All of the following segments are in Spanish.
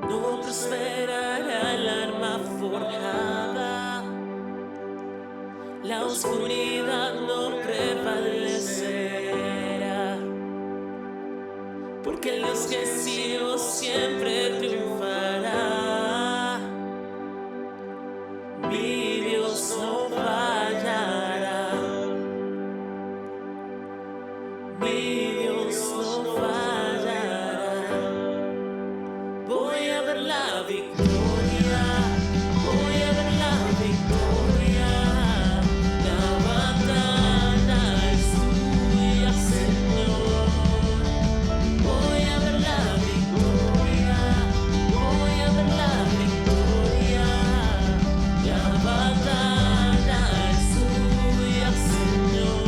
No prosperará el arma forjada, la oscuridad no prevalecerá, porque el Dios que sirvo siempre triunfará. Mi Dios no fallará, mi Dios no fallará. Voy a ver la victoria, voy a ver la victoria. La batalla es tuya, Señor. Voy a ver la victoria, voy a ver la victoria. La batalla es tuya, Señor.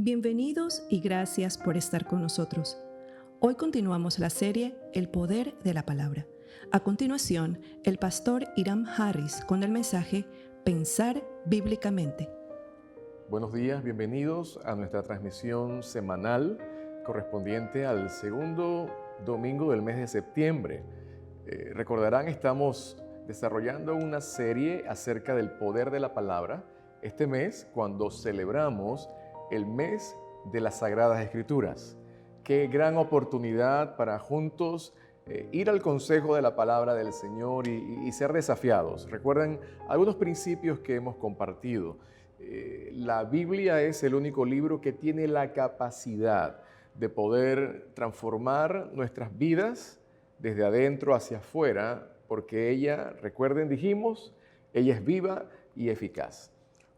Bienvenidos y gracias por estar con nosotros. Hoy continuamos la serie El Poder de la Palabra. A continuación, el pastor Hiram Harris con el mensaje Pensar Bíblicamente. Buenos días, bienvenidos a nuestra transmisión semanal correspondiente al segundo domingo del mes de septiembre. Recordarán, estamos desarrollando una serie acerca del poder de la palabra este mes cuando celebramos el mes de las Sagradas Escrituras. Qué gran oportunidad para juntos ir al consejo de la palabra del Señor y ser desafiados. Recuerden algunos principios que hemos compartido. La Biblia es el único libro que tiene la capacidad de poder transformar nuestras vidas desde adentro hacia afuera, porque ella, recuerden, dijimos, ella es viva y eficaz.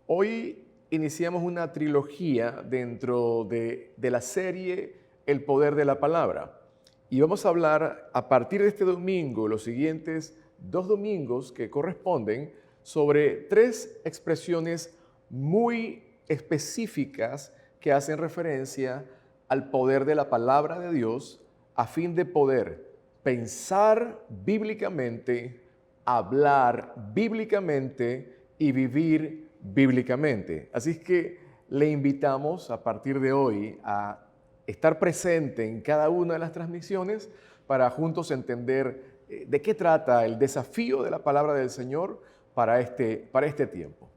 Hoy iniciamos una trilogía dentro de la serie El Poder de la Palabra. Y vamos a hablar a partir de este domingo, los siguientes 2 domingos que corresponden, sobre 3 expresiones muy específicas que hacen referencia al poder de la palabra de Dios a fin de poder pensar bíblicamente, hablar bíblicamente y vivir bíblicamente. Así es que le invitamos a partir de hoy a estar presente en cada una de las transmisiones para juntos entender de qué trata el desafío de la palabra del Señor para este tiempo.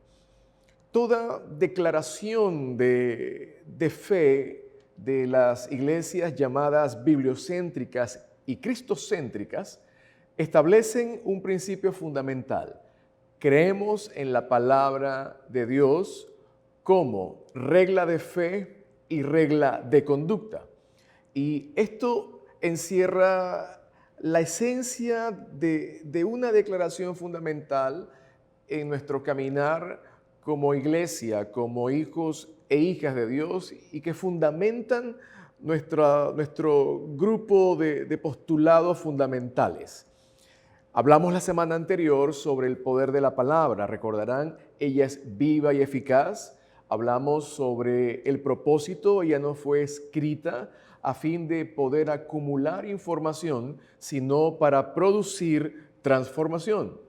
Toda declaración de fe de las iglesias llamadas bibliocéntricas y cristocéntricas establecen un principio fundamental. Creemos en la palabra de Dios como regla de fe y regla de conducta. Y esto encierra la esencia de una declaración fundamental en nuestro caminar como iglesia, como hijos e hijas de Dios, y que fundamentan nuestro grupo de postulados fundamentales. Hablamos la semana anterior sobre el poder de la palabra. Recordarán, ella es viva y eficaz. Hablamos sobre el propósito, ella no fue escrita a fin de poder acumular información, sino para producir transformación.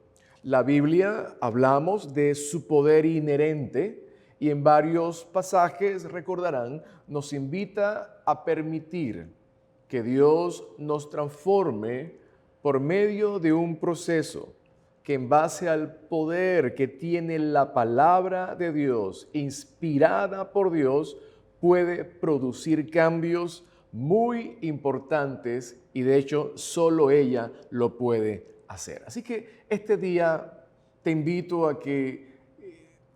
La Biblia, hablamos de su poder inherente y en varios pasajes, recordarán, nos invita a permitir que Dios nos transforme por medio de un proceso que en base al poder que tiene la palabra de Dios, inspirada por Dios, puede producir cambios muy importantes y de hecho solo ella lo puede hacer. Así que este día te invito a que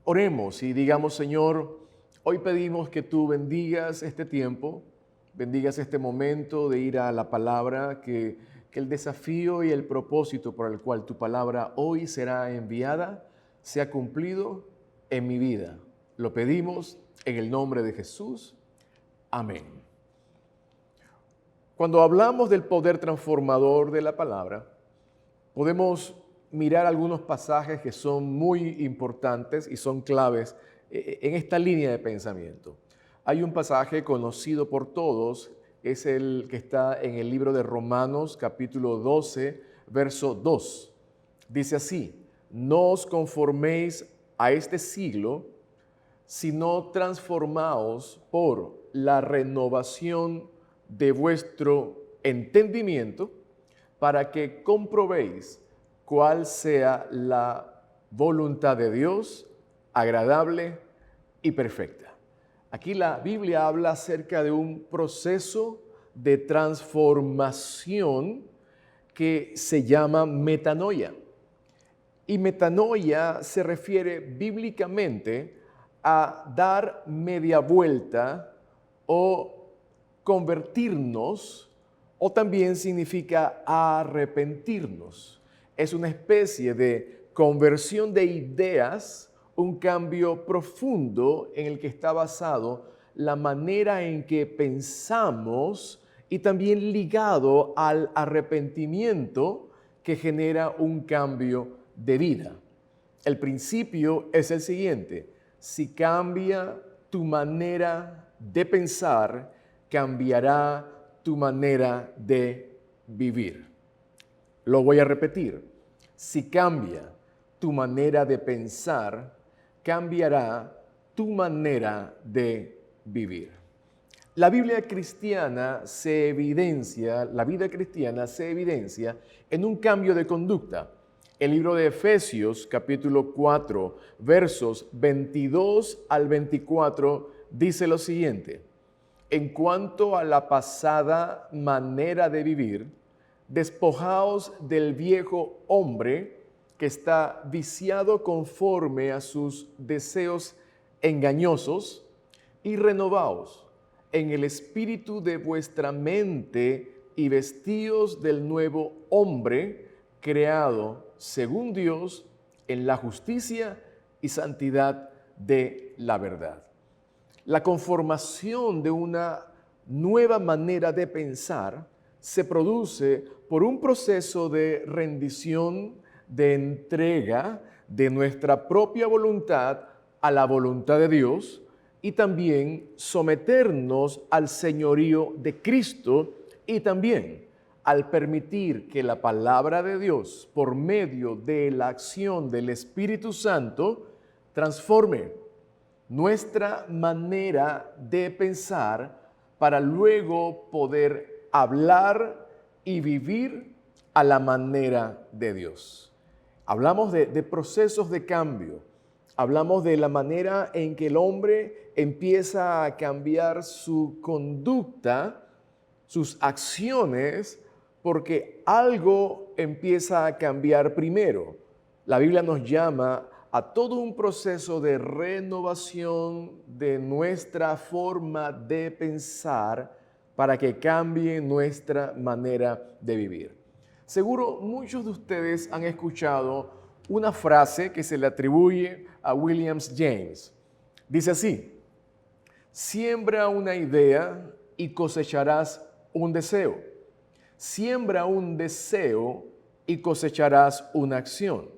oremos y digamos: Señor, hoy pedimos que tú bendigas este tiempo, bendigas este momento de ir a la palabra, que el desafío y el propósito por el cual tu palabra hoy será enviada sea cumplido en mi vida. Lo pedimos en el nombre de Jesús. Amén. Cuando hablamos del poder transformador de la palabra, podemos mirar algunos pasajes que son muy importantes y son claves en esta línea de pensamiento. Hay un pasaje conocido por todos, es el que está en el libro de Romanos, capítulo 12, verso 2. Dice así: no os conforméis a este siglo, sino transformaos por la renovación de vuestro entendimiento, para que comprobéis cuál sea la voluntad de Dios, agradable y perfecta. Aquí la Biblia habla acerca de un proceso de transformación que se llama metanoia. Y metanoia se refiere bíblicamente a dar media vuelta o convertirnos, o también significa arrepentirnos. Es una especie de conversión de ideas, un cambio profundo en el que está basado la manera en que pensamos y también ligado al arrepentimiento que genera un cambio de vida. El principio es el siguiente: si cambia tu manera de pensar cambiará tu manera de vivir. Lo voy a repetir. Si cambia tu manera de pensar, cambiará tu manera de vivir. La vida cristiana se evidencia en un cambio de conducta. El libro de Efesios, capítulo 4, versos 22 al 24, dice lo siguiente: en cuanto a la pasada manera de vivir, despojaos del viejo hombre que está viciado conforme a sus deseos engañosos, y renovaos en el espíritu de vuestra mente y vestíos del nuevo hombre creado según Dios en la justicia y santidad de la verdad. La conformación de una nueva manera de pensar se produce por un proceso de rendición, de entrega de nuestra propia voluntad a la voluntad de Dios, y también someternos al señorío de Cristo, y también al permitir que la palabra de Dios, por medio de la acción del Espíritu Santo, transforme nuestra manera de pensar para luego poder hablar y vivir a la manera de Dios. Hablamos de procesos de cambio. Hablamos de la manera en que el hombre empieza a cambiar su conducta, sus acciones, porque algo empieza a cambiar primero. La Biblia nos llama a todo un proceso de renovación de nuestra forma de pensar para que cambie nuestra manera de vivir. Seguro muchos de ustedes han escuchado una frase que se le atribuye a William James. Dice así: siembra una idea y cosecharás un deseo. Siembra un deseo y cosecharás una acción.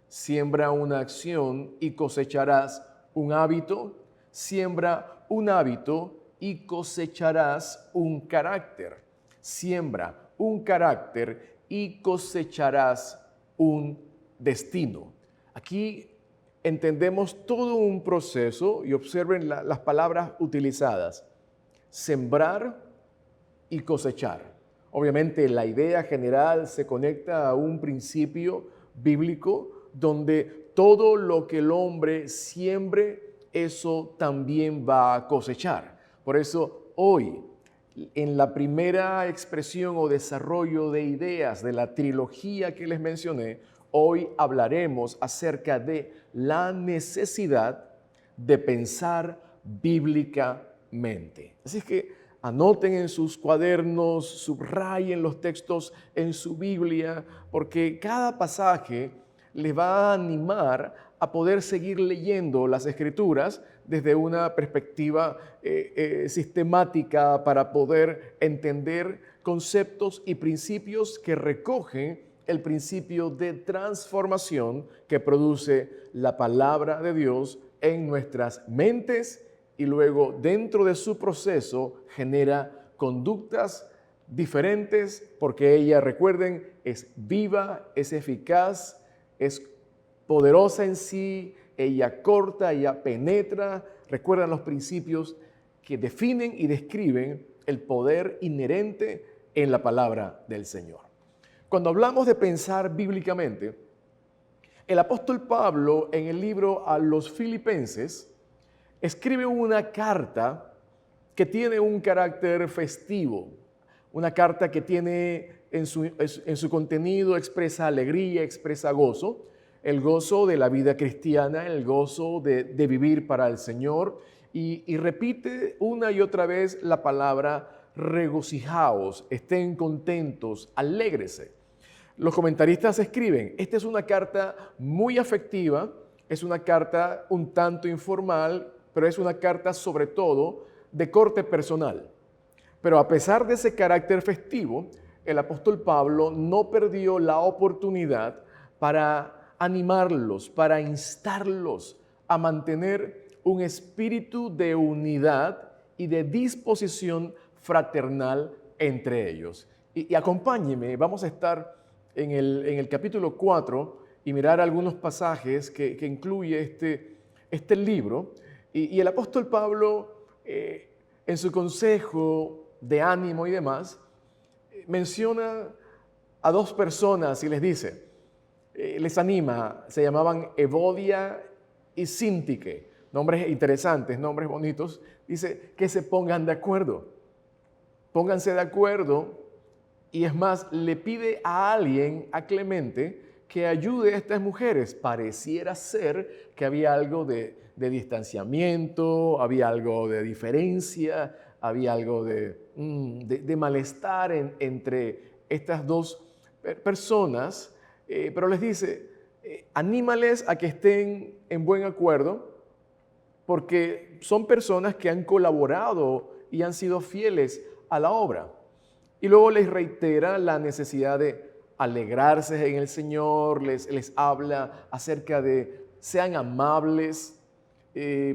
Siembra una acción y cosecharás un hábito. Siembra un hábito y cosecharás un carácter. Siembra un carácter y cosecharás un destino. Aquí entendemos todo un proceso y observen las palabras utilizadas: sembrar y cosechar. Obviamente la idea general se conecta a un principio bíblico donde todo lo que el hombre siembre, eso también va a cosechar. Por eso hoy, en la primera expresión o desarrollo de ideas de la trilogía que les mencioné, hoy hablaremos acerca de la necesidad de pensar bíblicamente. Así es que anoten en sus cuadernos, subrayen los textos en su Biblia, porque cada pasaje les va a animar a poder seguir leyendo las Escrituras desde una perspectiva sistemática para poder entender conceptos y principios que recogen el principio de transformación que produce la palabra de Dios en nuestras mentes y luego dentro de su proceso genera conductas diferentes porque ella, recuerden, es viva, es eficaz, es poderosa en sí, ella corta, ella penetra. Recuerdan los principios que definen y describen el poder inherente en la palabra del Señor. Cuando hablamos de pensar bíblicamente, el apóstol Pablo en el libro a los Filipenses escribe una carta que tiene un carácter festivo, una carta que tiene en su contenido expresa alegría, expresa gozo, el gozo de la vida cristiana, el gozo de vivir para el Señor, y repite una y otra vez la palabra regocijaos, estén contentos, alégrese. Los comentaristas escriben, esta es una carta muy afectiva, es una carta un tanto informal, pero es una carta sobre todo de corte personal. Pero a pesar de ese carácter festivo, el apóstol Pablo no perdió la oportunidad para animarlos, para instarlos a mantener un espíritu de unidad y de disposición fraternal entre ellos. Y acompáñeme, vamos a estar en el capítulo 4 y mirar algunos pasajes que incluye este libro. Y el apóstol Pablo, en su consejo de ánimo y demás, menciona a dos personas y les dice, les anima, se llamaban Evodia y Síntique, nombres interesantes, nombres bonitos, dice que se pongan de acuerdo, pónganse de acuerdo, y es más, le pide a alguien, a Clemente, que ayude a estas mujeres. Pareciera ser que había algo de distanciamiento, había algo de diferencia, había algo de malestar entre estas dos personas, pero les dice, anímales a que estén en buen acuerdo, porque son personas que han colaborado y han sido fieles a la obra. Y luego les reitera la necesidad de alegrarse en el Señor, les habla acerca de sean amables,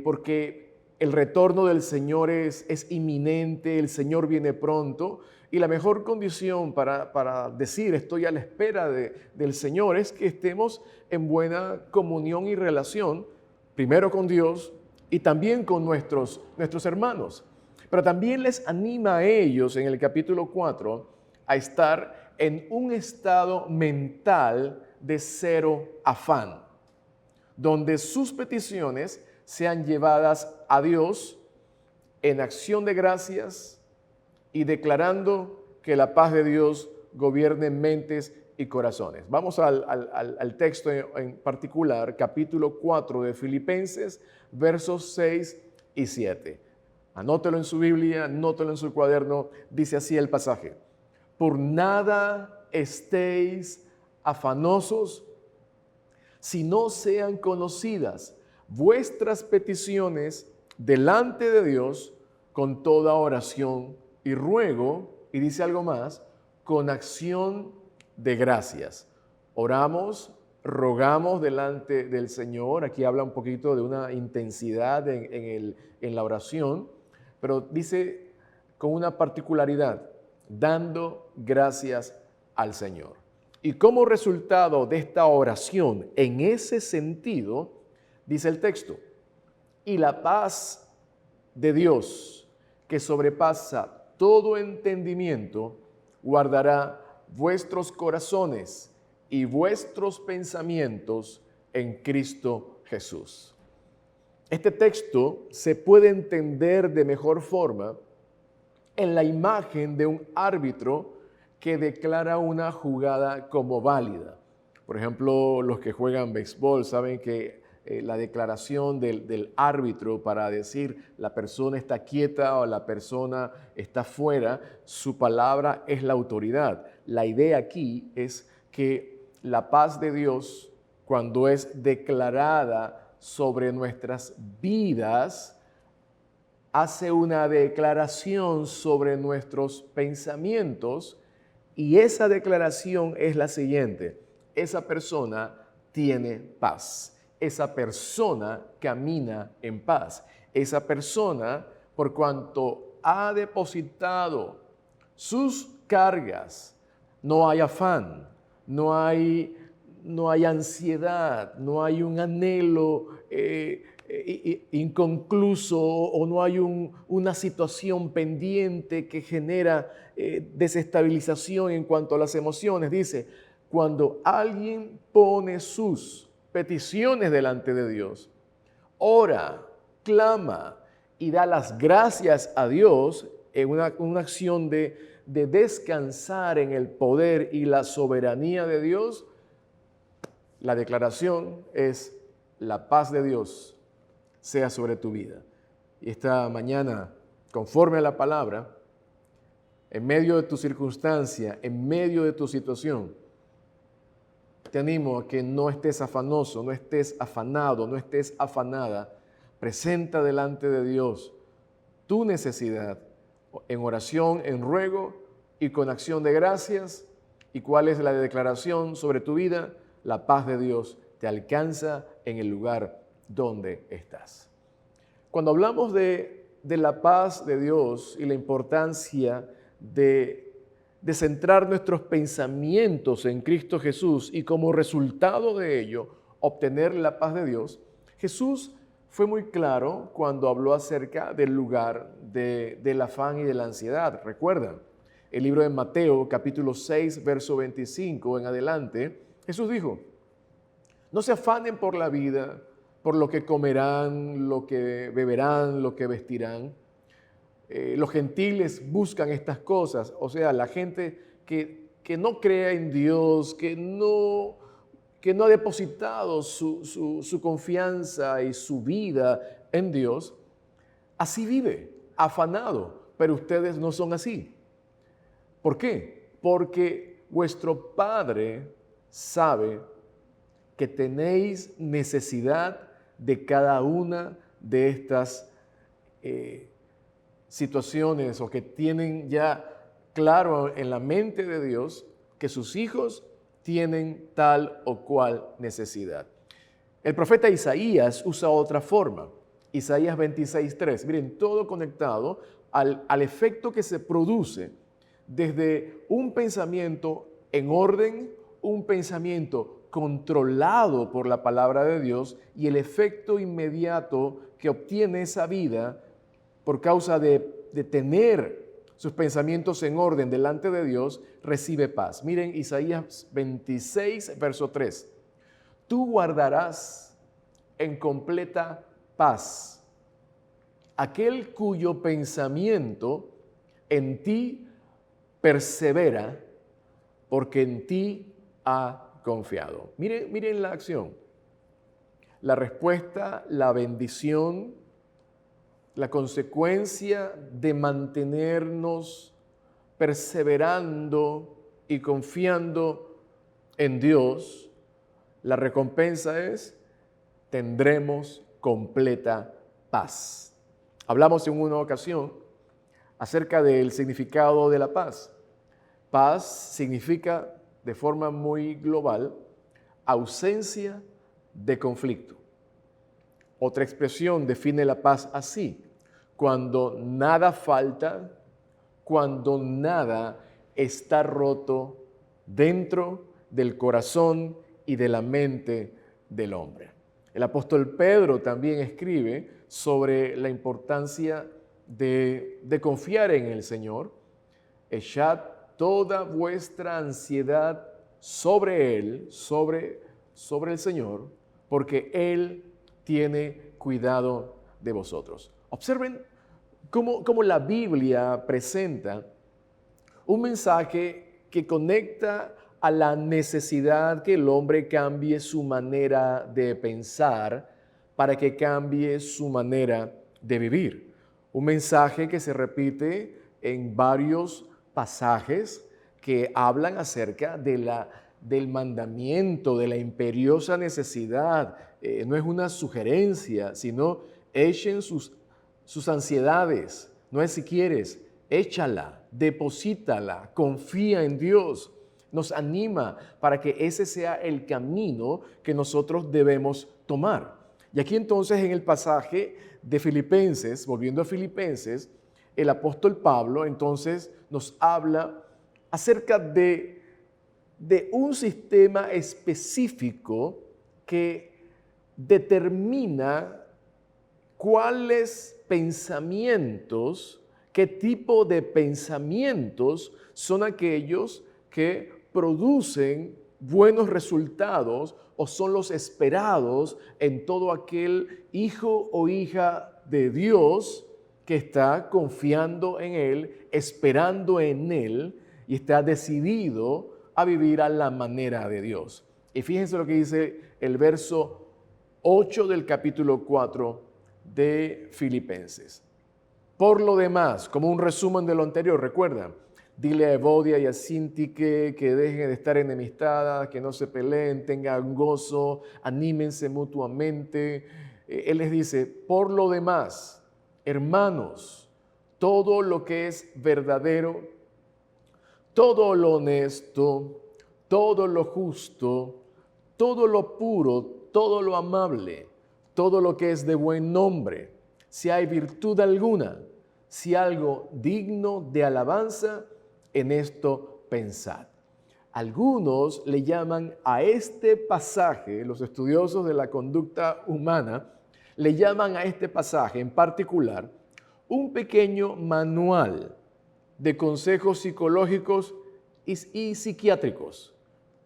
porque el retorno del Señor es inminente, el Señor viene pronto, y la mejor condición para decir estoy a la espera del Señor es que estemos en buena comunión y relación, primero con Dios y también con nuestros hermanos. Pero también les anima a ellos en el capítulo 4 a estar en un estado mental de cero afán, donde sus peticiones sean llevadas a Dios en acción de gracias y declarando que la paz de Dios gobierne mentes y corazones. Vamos al texto en particular, capítulo 4 de Filipenses, versos 6 y 7. Anótelo en su Biblia, anótelo en su cuaderno, dice así el pasaje. Por nada estéis afanosos, si no sean conocidas vuestras peticiones delante de Dios con toda oración y ruego, y dice algo más, con acción de gracias. Oramos, rogamos delante del Señor. Aquí habla un poquito de una intensidad en la oración, pero dice con una particularidad, dando gracias al Señor. Y como resultado de esta oración, en ese sentido, dice el texto, y la paz de Dios, que sobrepasa todo entendimiento, guardará vuestros corazones y vuestros pensamientos en Cristo Jesús. Este texto se puede entender de mejor forma en la imagen de un árbitro que declara una jugada como válida. Por ejemplo, los que juegan béisbol saben que la declaración del árbitro para decir la persona está quieta o la persona está fuera, su palabra es la autoridad. La idea aquí es que la paz de Dios, cuando es declarada sobre nuestras vidas, hace una declaración sobre nuestros pensamientos, y esa declaración es la siguiente: esa persona tiene paz, esa persona camina en paz, esa persona, por cuanto ha depositado sus cargas, no hay afán, no hay ansiedad, no hay un anhelo inconcluso, o no hay una situación pendiente que genera desestabilización en cuanto a las emociones. Dice, cuando alguien pone sus peticiones delante de Dios, ora, clama y da las gracias a Dios en una acción de descansar en el poder y la soberanía de Dios, la declaración es: la paz de Dios sea sobre tu vida. Y esta mañana, conforme a la palabra, en medio de tu circunstancia, en medio de tu situación, te animo a que no estés afanoso, no estés afanado, no estés afanada. Presenta delante de Dios tu necesidad en oración, en ruego y con acción de gracias. ¿Y cuál es la declaración sobre tu vida? La paz de Dios te alcanza en el lugar donde estás. Cuando hablamos de de la paz de Dios y la importancia de centrar nuestros pensamientos en Cristo Jesús y como resultado de ello obtener la paz de Dios, Jesús fue muy claro cuando habló acerca del lugar del afán y de la ansiedad. Recuerdan, el libro de Mateo, capítulo 6, verso 25 en adelante, Jesús dijo: no se afanen por la vida, por lo que comerán, lo que beberán, lo que vestirán. Los gentiles buscan estas cosas, o sea, la gente que no crea en Dios, que no ha depositado su confianza y su vida en Dios, así vive, afanado, pero ustedes no son así. ¿Por qué? Porque vuestro Padre sabe que tenéis necesidad de cada una de estas situaciones, o que tienen ya claro en la mente de Dios que sus hijos tienen tal o cual necesidad. El profeta Isaías usa otra forma. Isaías 26:3. Miren, todo conectado al efecto que se produce desde un pensamiento en orden, un pensamiento controlado por la palabra de Dios, y el efecto inmediato que obtiene esa vida por causa de tener sus pensamientos en orden delante de Dios, recibe paz. Miren Isaías 26, verso 3. Tú guardarás en completa paz aquel cuyo pensamiento en ti persevera, porque en ti ha confiado. Miren la acción, la respuesta, la bendición, la consecuencia de mantenernos perseverando y confiando en Dios. La recompensa es: tendremos completa paz. Hablamos en una ocasión acerca del significado de la paz. Paz significa, de forma muy global, ausencia de conflicto. Otra expresión define la paz así: cuando nada falta, cuando nada está roto dentro del corazón y de la mente del hombre. El apóstol Pedro también escribe sobre la importancia de confiar en el Señor. Echad toda vuestra ansiedad sobre Él, sobre el Señor, porque Él tiene cuidado de vosotros. Observen cómo la Biblia presenta un mensaje que conecta a la necesidad que el hombre cambie su manera de pensar para que cambie su manera de vivir. Un mensaje que se repite en varios pasajes que hablan acerca del mandamiento, de la imperiosa necesidad. No es una sugerencia, sino echen sus ansiedades. No es si quieres, échala, deposítala, confía en Dios. Nos anima para que ese sea el camino que nosotros debemos tomar. Y aquí entonces en el pasaje de Filipenses, volviendo a Filipenses, el apóstol Pablo entonces nos habla acerca de un sistema específico que determina cuáles pensamientos, qué tipo de pensamientos son aquellos que producen buenos resultados o son los esperados en todo aquel hijo o hija de Dios que está confiando en Él, esperando en Él y está decidido a vivir a la manera de Dios. Y fíjense lo que dice el verso 8 del capítulo 4 de Filipenses. Por lo demás, como un resumen de lo anterior, recuerda, dile a Evodia y a Síntique que dejen de estar enemistadas, que no se peleen, tengan gozo, anímense mutuamente. Él les dice, por lo demás, hermanos, todo lo que es verdadero, todo lo honesto, todo lo justo, todo lo puro, todo lo amable, todo lo que es de buen nombre, si hay virtud alguna, si algo digno de alabanza, en esto pensad. Algunos le llaman a este pasaje, los estudiosos de la conducta humana, le llaman a este pasaje en particular un pequeño manual de consejos psicológicos y psiquiátricos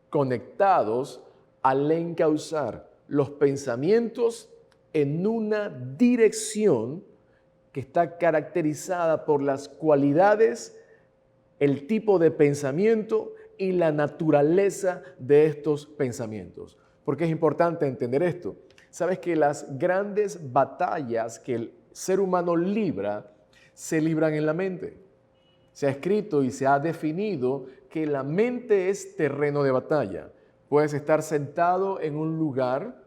conectados al encauzar los pensamientos en una dirección que está caracterizada por las cualidades, el tipo de pensamiento y la naturaleza de estos pensamientos. ¿Por qué es importante entender esto? Sabes que las grandes batallas que el ser humano libra se libran en la mente. Se ha escrito y se ha definido que la mente es terreno de batalla. Puedes estar sentado en un lugar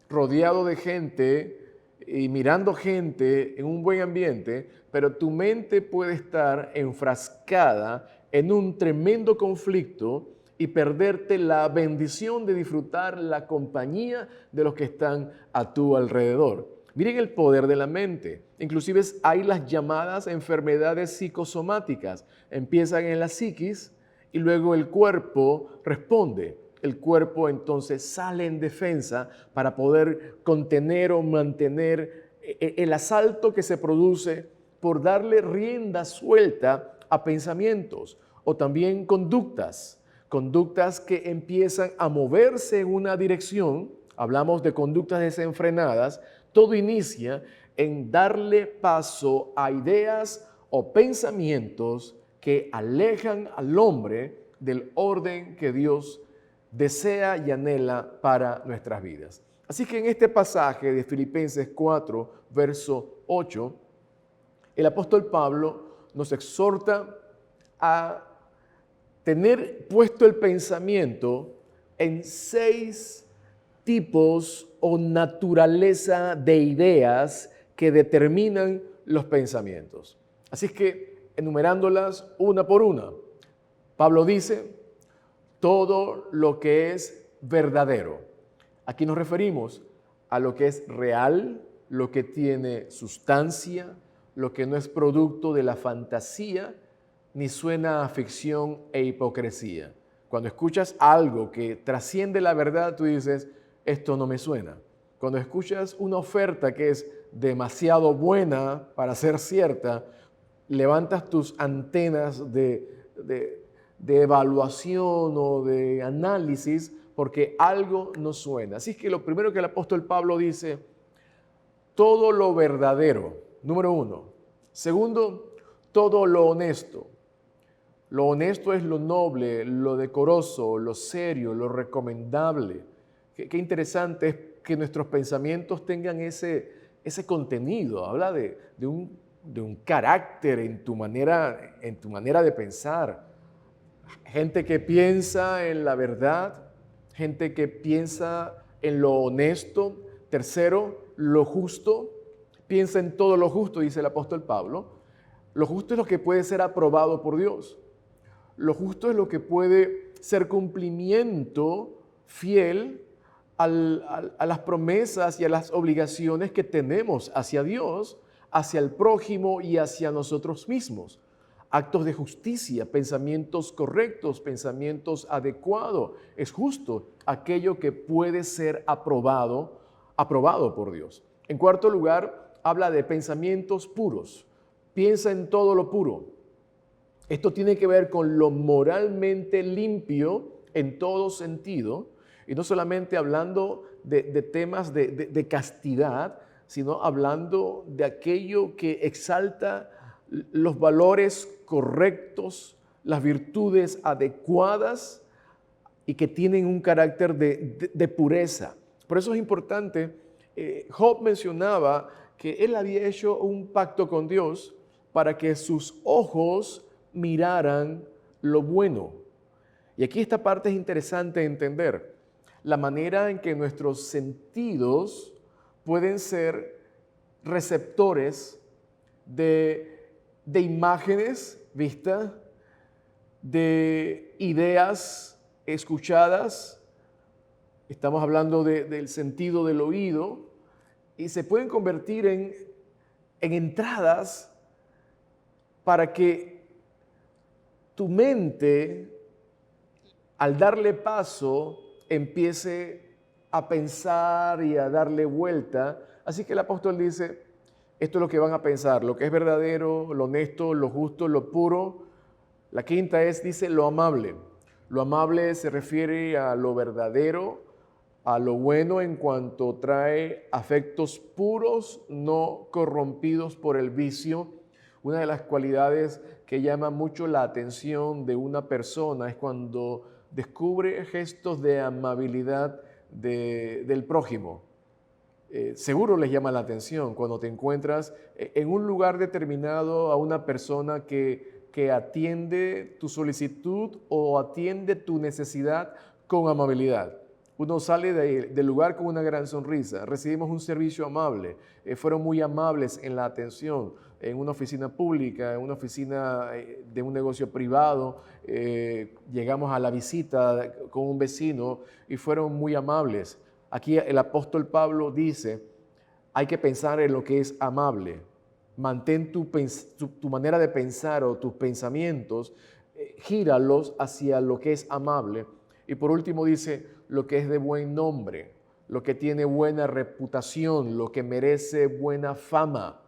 rodeado de gente y mirando gente en un buen ambiente, pero tu mente puede estar enfrascada en un tremendo conflicto y perderte la bendición de disfrutar la compañía de los que están a tu alrededor. Miren el poder de la mente. Inclusive hay las llamadas enfermedades psicosomáticas. Empiezan en la psiquis y luego el cuerpo responde. El cuerpo entonces sale en defensa para poder contener o mantener el asalto que se produce por darle rienda suelta a pensamientos o también conductas que empiezan a moverse en una dirección. Hablamos de conductas desenfrenadas. Todo inicia en darle paso a ideas o pensamientos que alejan al hombre del orden que Dios desea y anhela para nuestras vidas. Así que en este pasaje de Filipenses 4, verso 8, el apóstol Pablo nos exhorta a tener puesto el pensamiento en 6 tipos o naturaleza de ideas que determinan los pensamientos. Así es que, enumerándolas una por una, Pablo dice: todo lo que es verdadero. Aquí nos referimos a lo que es real, lo que tiene sustancia, lo que no es producto de la fantasía, ni suena a ficción e hipocresía. Cuando escuchas algo que trasciende la verdad, tú dices: esto no me suena. Cuando escuchas una oferta que es demasiado buena para ser cierta, levantas tus antenas de evaluación o de análisis porque algo no suena. Así que lo primero que el apóstol Pablo dice: todo lo verdadero, número 1. Segundo, todo lo honesto. Lo honesto es lo noble, lo decoroso, lo serio, lo recomendable. Qué interesante es que nuestros pensamientos tengan ese contenido. Habla de un carácter en tu manera de pensar. Gente que piensa en la verdad, gente que piensa en lo honesto. Tercero, lo justo. Piensa en todo lo justo, dice el apóstol Pablo. Lo justo es lo que puede ser aprobado por Dios. Lo justo es lo que puede ser cumplimiento fiel a las promesas y a las obligaciones que tenemos hacia Dios, hacia el prójimo y hacia nosotros mismos. Actos de justicia, pensamientos correctos, pensamientos adecuados. Es justo aquello que puede ser aprobado por Dios. En cuarto lugar, habla de pensamientos puros. Piensa en todo lo puro. Esto tiene que ver con lo moralmente limpio en todo sentido, y no solamente hablando de temas de castidad, sino hablando de aquello que exalta los valores correctos, las virtudes adecuadas y que tienen un carácter de pureza. Por eso es importante, Job mencionaba que él había hecho un pacto con Dios para que sus ojos miraran lo bueno. Y aquí esta parte es interesante entender. La manera en que nuestros sentidos pueden ser receptores de imágenes vistas, de ideas escuchadas. Estamos hablando del sentido del oído, y se pueden convertir en entradas para que tu mente, al darle paso, empiece a pensar y a darle vuelta. Así que el apóstol dice, esto es lo que van a pensar, lo que es verdadero, lo honesto, lo justo, lo puro. La quinta dice, lo amable. Lo amable se refiere a lo verdadero, a lo bueno en cuanto trae afectos puros, no corrompidos por el vicio. Una de las cualidades que llama mucho la atención de una persona es cuando descubre gestos de amabilidad del prójimo. Seguro les llama la atención cuando te encuentras en un lugar determinado a una persona que atiende tu solicitud o atiende tu necesidad con amabilidad. Uno sale del lugar con una gran sonrisa. Recibimos un servicio amable. Fueron muy amables en la atención. En una oficina pública, en una oficina de un negocio privado, llegamos a la visita con un vecino y fueron muy amables. Aquí el apóstol Pablo dice, hay que pensar en lo que es amable. Mantén tu manera de pensar o tus pensamientos, gíralos hacia lo que es amable. Y por último dice, lo que es de buen nombre, lo que tiene buena reputación, lo que merece buena fama,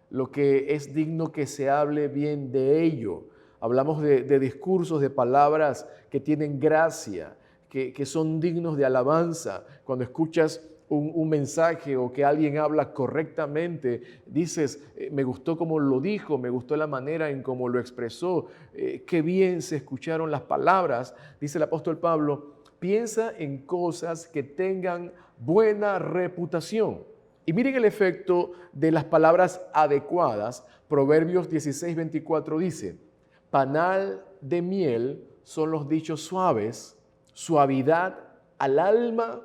lo que es digno que se hable bien de ello. Hablamos de discursos, de palabras que tienen gracia, que son dignos de alabanza. Cuando escuchas un mensaje o que alguien habla correctamente, dices, me gustó cómo lo dijo, me gustó la manera en cómo lo expresó, qué bien se escucharon las palabras. Dice el apóstol Pablo, piensa en cosas que tengan buena reputación. Y miren el efecto de las palabras adecuadas. Proverbios 16:24 dice, panal de miel son los dichos suaves, suavidad al alma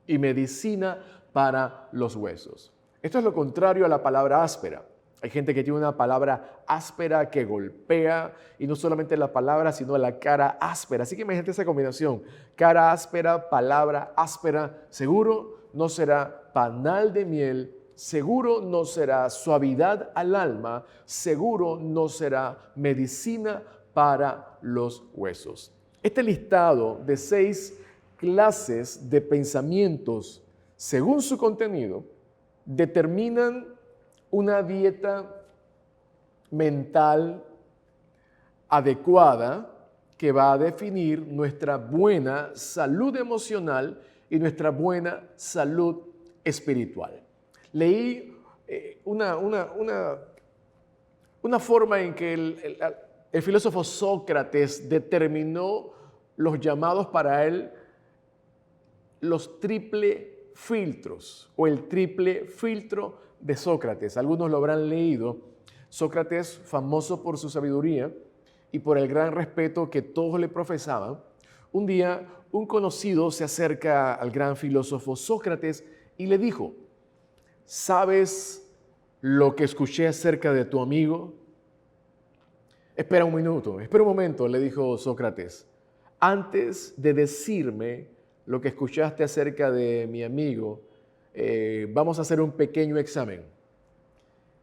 y medicina para los huesos. Esto es lo contrario a la palabra áspera. Hay gente que tiene una palabra áspera que golpea, y no solamente la palabra, sino la cara áspera. Así que imagínate esa combinación, cara áspera, palabra áspera. Seguro no será panal de miel, seguro no será suavidad al alma, seguro no será medicina para los huesos. Este listado de 6 clases de pensamientos, según su contenido, determinan una dieta mental adecuada que va a definir nuestra buena salud emocional y nuestra buena salud espiritual. Leí una forma en que el filósofo Sócrates determinó los llamados para él los triple filtros o el triple filtro de Sócrates. Algunos lo habrán leído. Sócrates, famoso por su sabiduría y por el gran respeto que todos le profesaban, un día un conocido se acerca al gran filósofo Sócrates y le dijo, ¿sabes lo que escuché acerca de tu amigo? Espera un momento, le dijo Sócrates. Antes de decirme lo que escuchaste acerca de mi amigo, vamos a hacer un pequeño examen.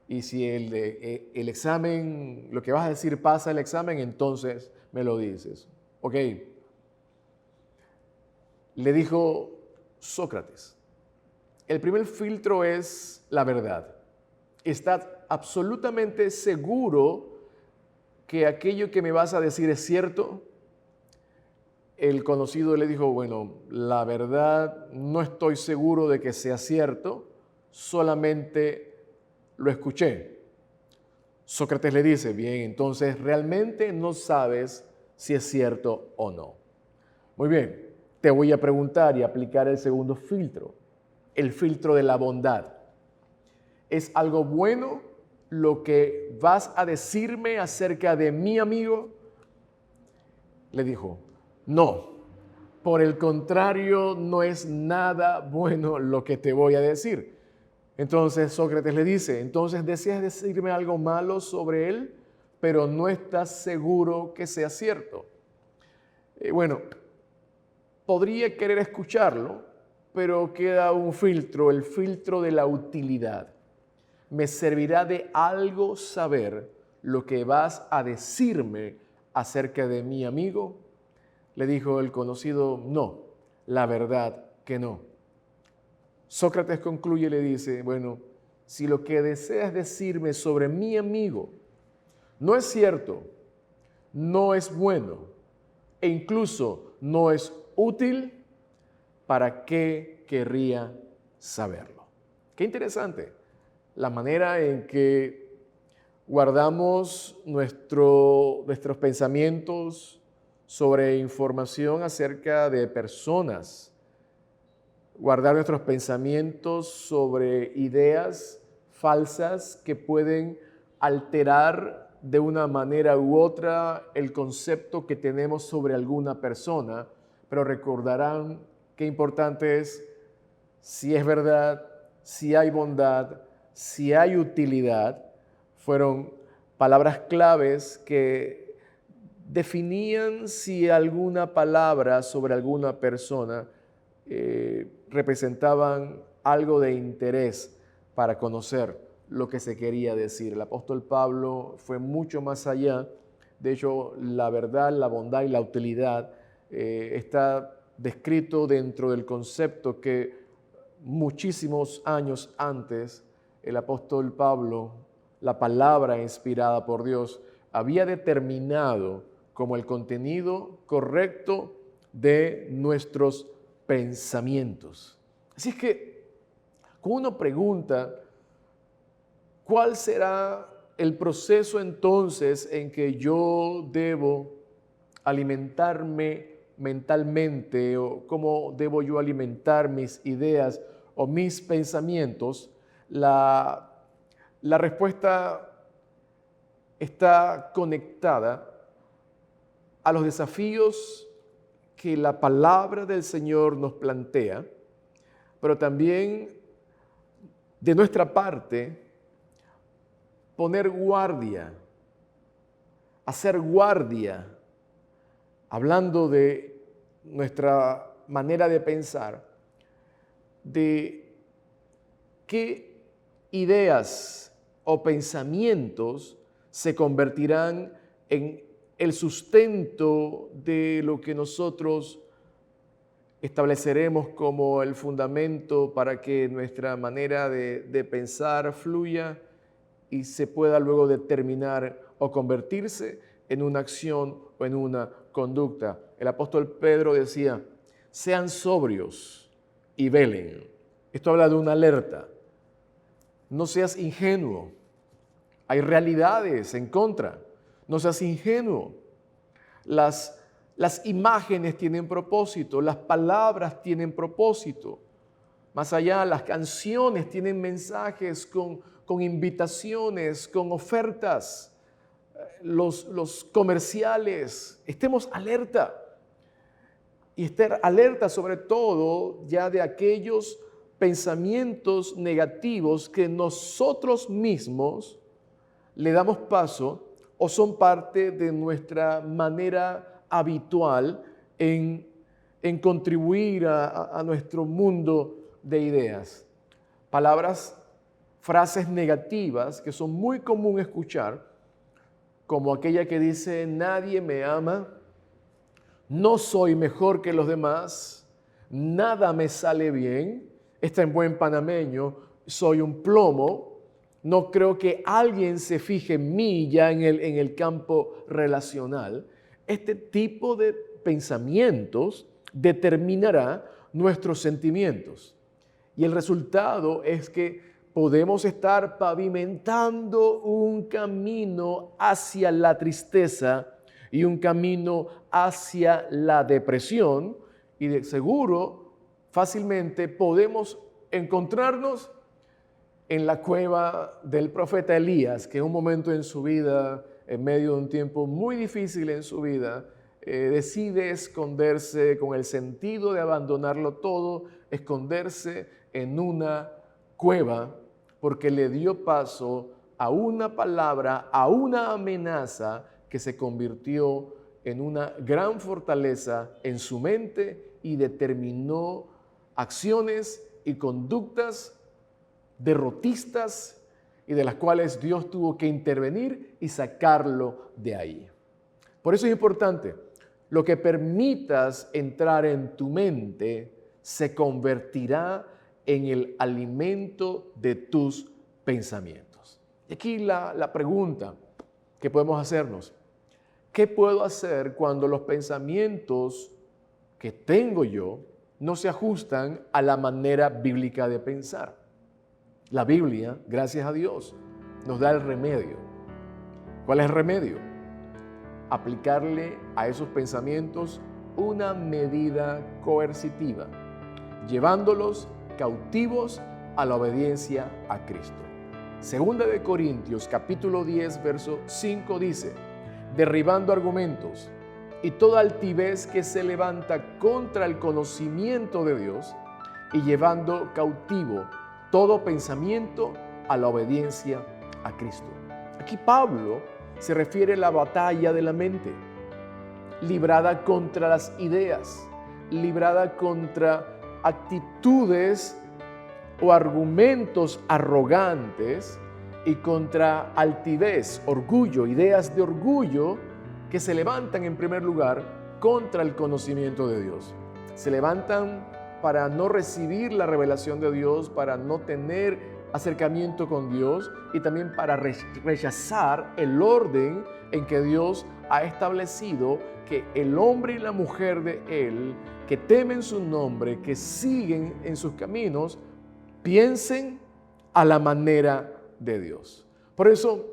Y si el examen, lo que vas a decir pasa el examen, entonces me lo dices. Ok. Le dijo Sócrates, el primer filtro es la verdad. ¿Estás absolutamente seguro que aquello que me vas a decir es cierto? El conocido le dijo, bueno, la verdad no estoy seguro de que sea cierto, solamente lo escuché. Sócrates le dice, bien, entonces realmente no sabes si es cierto o no. Muy bien, te voy a preguntar y aplicar el segundo filtro, el filtro de la bondad. ¿Es algo bueno lo que vas a decirme acerca de mi amigo? Le dijo, no, por el contrario, no es nada bueno lo que te voy a decir. Entonces Sócrates le dice, entonces deseas decirme algo malo sobre él, pero no estás seguro que sea cierto. Bueno, podría querer escucharlo, pero queda un filtro, el filtro de la utilidad. ¿me servirá de algo saber lo que vas a decirme acerca de mi amigo? Le dijo el conocido, no, la verdad que no. Sócrates concluye y le dice, bueno, si lo que deseas decirme sobre mi amigo no es cierto, no es bueno e incluso no es útil, ¿para qué querría saberlo? Qué interesante la manera en que guardamos nuestros pensamientos sobre información acerca de personas, guardar nuestros pensamientos sobre ideas falsas que pueden alterar de una manera u otra el concepto que tenemos sobre alguna persona, pero recordarán qué importante es si es verdad, si hay bondad, si hay utilidad. Fueron palabras claves que definían si alguna palabra sobre alguna persona representaban algo de interés para conocer lo que se quería decir. El apóstol Pablo fue mucho más allá. De hecho, la verdad, la bondad y la utilidad está descrito dentro del concepto que muchísimos años antes el apóstol Pablo, la palabra inspirada por Dios, había determinado como el contenido correcto de nuestros pensamientos. Así es que, cuando uno pregunta, ¿cuál será el proceso entonces en que yo debo alimentarme mentalmente o cómo debo yo alimentar mis ideas o mis pensamientos? La respuesta está conectada a los desafíos que la palabra del Señor nos plantea, pero también de nuestra parte poner guardia, hacer guardia, hablando de nuestra manera de pensar, de qué ideas o pensamientos se convertirán en el sustento de lo que nosotros estableceremos como el fundamento para que nuestra manera de pensar fluya y se pueda luego determinar o convertirse en una acción o en una conducta. El apóstol Pedro decía, sean sobrios y velen. Esto habla de una alerta. No seas ingenuo. Hay realidades en contra. No seas ingenuo. Las imágenes tienen propósito, las palabras tienen propósito. Más allá, las canciones tienen mensajes con invitaciones, con ofertas. Los comerciales, estemos alerta. Y estar alerta sobre todo ya de aquellos pensamientos negativos que nosotros mismos le damos paso o son parte de nuestra manera habitual en contribuir a nuestro mundo de ideas. Palabras, frases negativas que son muy común escuchar, como aquella que dice, nadie me ama, no soy mejor que los demás, nada me sale bien, está en buen panameño, soy un plomo, no creo que alguien se fije en mí ya en el campo relacional. Este tipo de pensamientos determinará nuestros sentimientos. Y el resultado es que podemos estar pavimentando un camino hacia la tristeza y un camino hacia la depresión, y de seguro fácilmente podemos encontrarnos en la cueva del profeta Elías, que en un momento en su vida, en medio de un tiempo muy difícil en su vida, decide esconderse con el sentido de abandonarlo todo, esconderse en una cueva, porque le dio paso a una palabra, a una amenaza que se convirtió en una gran fortaleza en su mente y determinó acciones y conductas derrotistas y de las cuales Dios tuvo que intervenir y sacarlo de ahí. Por eso es importante, lo que permitas entrar en tu mente se convertirá en el alimento de tus pensamientos. Y aquí la pregunta que podemos hacernos: ¿qué puedo hacer cuando los pensamientos que tengo yo no se ajustan a la manera bíblica de pensar? La Biblia, gracias a Dios, nos da el remedio. ¿Cuál es el remedio? Aplicarle a esos pensamientos una medida coercitiva, llevándolos cautivos a la obediencia a Cristo. Segunda de Corintios, capítulo 10, verso 5 dice: derribando argumentos y toda altivez que se levanta contra el conocimiento de Dios, y llevando cautivo todo pensamiento a la obediencia a Cristo. Aquí Pablo se refiere a la batalla de la mente, librada contra las ideas, librada contra actitudes o argumentos arrogantes y contra altivez, orgullo, ideas de orgullo que se levantan en primer lugar contra el conocimiento de Dios. Se levantan para no recibir la revelación de Dios, para no tener acercamiento con Dios y también para rechazar el orden en que Dios ha establecido que el hombre y la mujer de Él, que temen su nombre, que siguen en sus caminos, piensen a la manera de Dios. Por eso,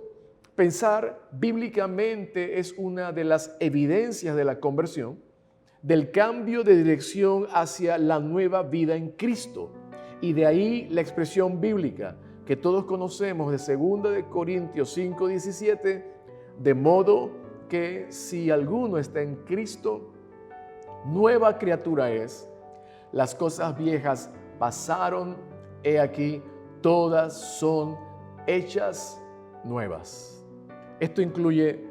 pensar bíblicamente es una de las evidencias de la conversión, del cambio de dirección hacia la nueva vida en Cristo. Y de ahí la expresión bíblica que todos conocemos de 2 de Corintios 5:17, de modo que si alguno está en Cristo, nueva criatura es, las cosas viejas pasaron, he aquí, todas son hechas nuevas. Esto incluye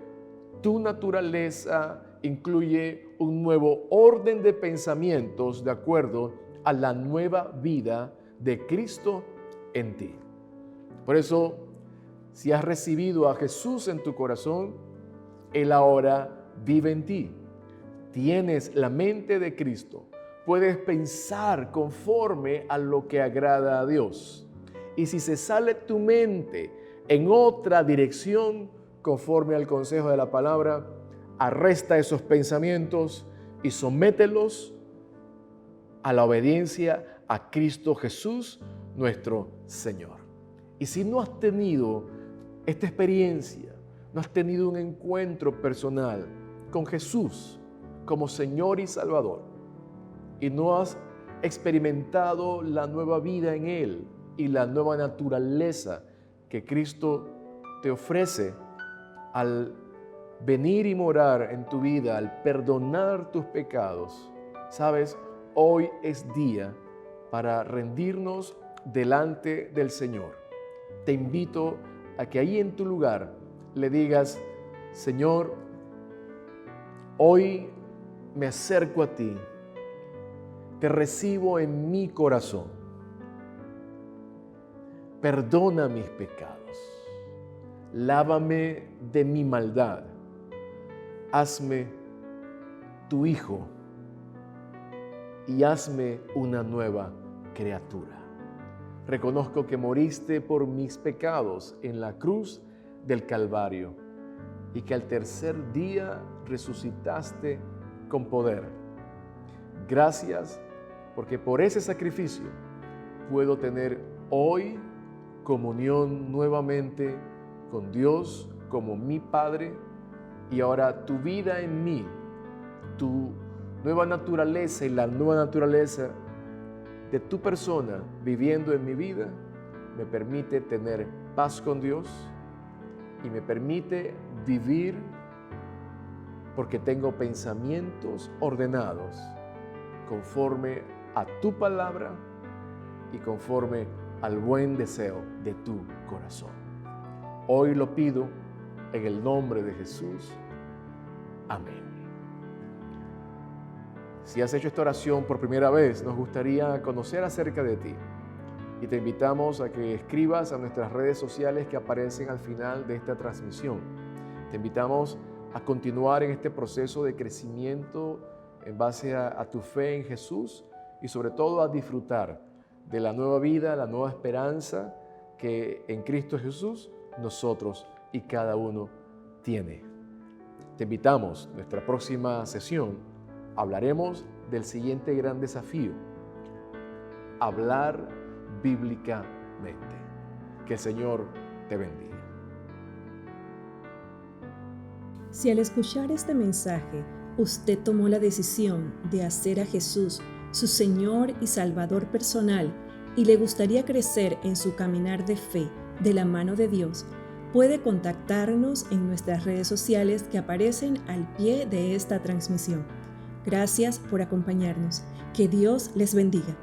tu naturaleza, incluye un nuevo orden de pensamientos de acuerdo a la nueva vida de Cristo en ti. Por eso, si has recibido a Jesús en tu corazón, Él ahora vive en ti. Tienes la mente de Cristo. Puedes pensar conforme a lo que agrada a Dios. Y si se sale tu mente en otra dirección, conforme al consejo de la palabra, arresta esos pensamientos y somételos a la obediencia a Cristo Jesús, nuestro Señor. Y si no has tenido esta experiencia, no has tenido un encuentro personal con Jesús como Señor y Salvador, y no has experimentado la nueva vida en Él y la nueva naturaleza que Cristo te ofrece al venir y morar en tu vida, al perdonar tus pecados, ¿sabes? Hoy es día para rendirnos delante del Señor. Te invito a que ahí en tu lugar le digas: Señor, hoy me acerco a ti, te recibo en mi corazón, perdona mis pecados, lávame de mi maldad, hazme tu hijo y hazme una nueva criatura. Reconozco que moriste por mis pecados en la cruz del Calvario y que al tercer día resucitaste con poder. Gracias porque por ese sacrificio puedo tener hoy comunión nuevamente con Dios como mi Padre, y ahora tu vida en mí, tu nueva naturaleza y la nueva naturaleza de tu persona viviendo en mi vida me permite tener paz con Dios y me permite vivir porque tengo pensamientos ordenados conforme a tu palabra y conforme al buen deseo de tu corazón. Hoy lo pido en el nombre de Jesús. Amén. Si has hecho esta oración por primera vez, nos gustaría conocer acerca de ti. y te invitamos a que escribas a nuestras redes sociales que aparecen al final de esta transmisión. Te invitamos a continuar en este proceso de crecimiento en base a tu fe en Jesús y sobre todo a disfrutar de la nueva vida, la nueva esperanza que en Cristo Jesús nosotros y cada uno tiene. Te invitamos, nuestra próxima sesión, hablaremos del siguiente gran desafío: hablar bíblicamente. Que el Señor te bendiga. Si al escuchar este mensaje usted tomó la decisión de hacer a Jesús su Señor y Salvador personal y le gustaría crecer en su caminar de fe de la mano de Dios, puede contactarnos en nuestras redes sociales que aparecen al pie de esta transmisión. Gracias por acompañarnos. Que Dios les bendiga.